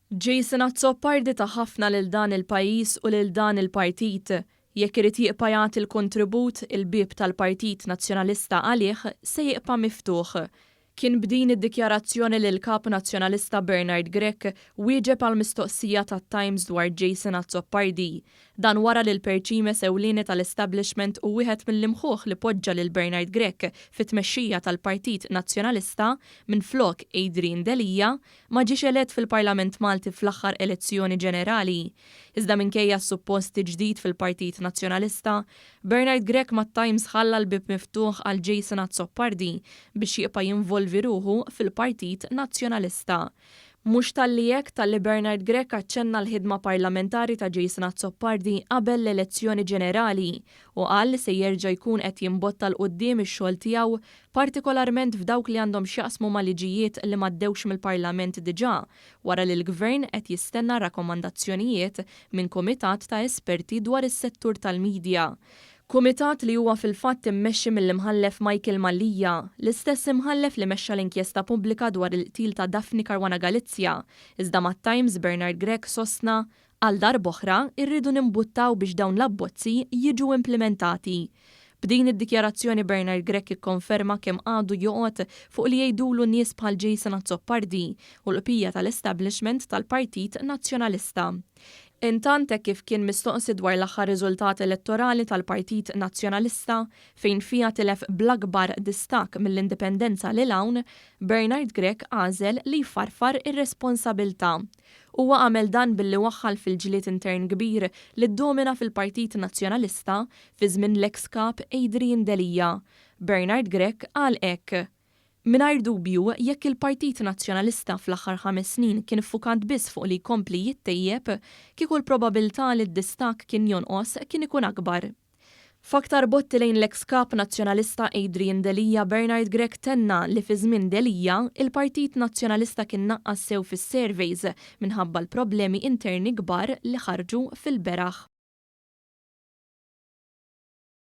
Jason Azzopardi ta' ħafna lil dan il-pajjiż u lil dan il-partit. Jekk irid jibqa' jagħti l-kontribut, il-bieb tal-Partit Nazzjonalista għalih se jibqa' miftuħ. Kien b'din id-dikjarazzjoni li l-kap nazzjonalista Bernard Grech wieġeb għal mistoqsija tat-Times dwar Jason Azzopardi. Dan wara li l-perċimes ewlieni tal-establishment u wieħed mill-imħuħ li poġġa lil Bernard Grech fit-tmexxija tal-Partit Nazzjonalista minflok Adrian Delija ma ġiex elett fil-Parlament Malti fl-aħħar elezzjoni ġenerali. Iżda minkejja s-supposti ġdid fil-Partit Nazzjonalista, Bernard Grech mat-Times ħalla l-bib miftuħ għal Jason Azzopardi biex jibqa' jinvolvi ruħu fil-Partit Nazzjonalista. Mhux talli hekk talli Bernard Grech aċċenna l-ħidma parlamentari ta' Jason Azzopardi qabel l-elezzjoni ġenerali u qal li se jerġa' jkun qed jimbotta l quddiem ix-xogħol tiegħu partikolarment f'dawk li għandhom x'jaqsmu ma' liġijiet li m'għaddewx mill-Parlament diġà wara li l-Gvern qed jistenna rakkomandazzjonijiet minn kumitat ta' esperti dwar is-settur tal-midja. Kumitat li huwa fil-fatt immexxi mill-imħallef Michael Mallija, l-istess imħallef li mexxa l-inkjesta pubblika dwar il-qtil ta' Daphne Caruana Galizia, iżda mat-Times Bernard Grech sostna għal darb'oħra irridu nimbuttaw biex dawn l-abbozzi jiġu implementati. B'din id-dikjarazzjoni Bernard Grech ikkonferma kemm għadu joqgħod fuq li jgħidulu nies bħal Jason Azzopardi u l-qbija tal-establishment tal-Partit Nazzjonalista. Intant hekk kif kien mistoqsi dwar l-aħħar riżultat elettorali tal-Partit Nazzjonalista fejn fiha tilef bl-akbar distak mill-indipendenza lil hawn, Bernard Grech għażel li jfarfar ir-responsabbiltà. Huwa għamel dan billi waħħal fil-ġlied intern kbir li ddomina fil-Partit Nazzjonalista fi żmien l-ex kap Adrian Delija. Bernard Grech qal hekk: Mingħajr dubju, jekk il-Partit Nazzjonalista fl-aħħar 5 snin kien ffukant biss fuq li jkompli jittejjeb, kieku l-probabilità li d-distak kien jonqos kien ikun akbar. F'aktar botti lejn l-ex kap nazzjonalista Adrian Delija, Bernard Grech tenna li fi żmien Delija il-Partit Nazzjonalista kien naqqas sew fis-surveys minħabba l-problemi interni kbar li ħarġu fil-beraħ.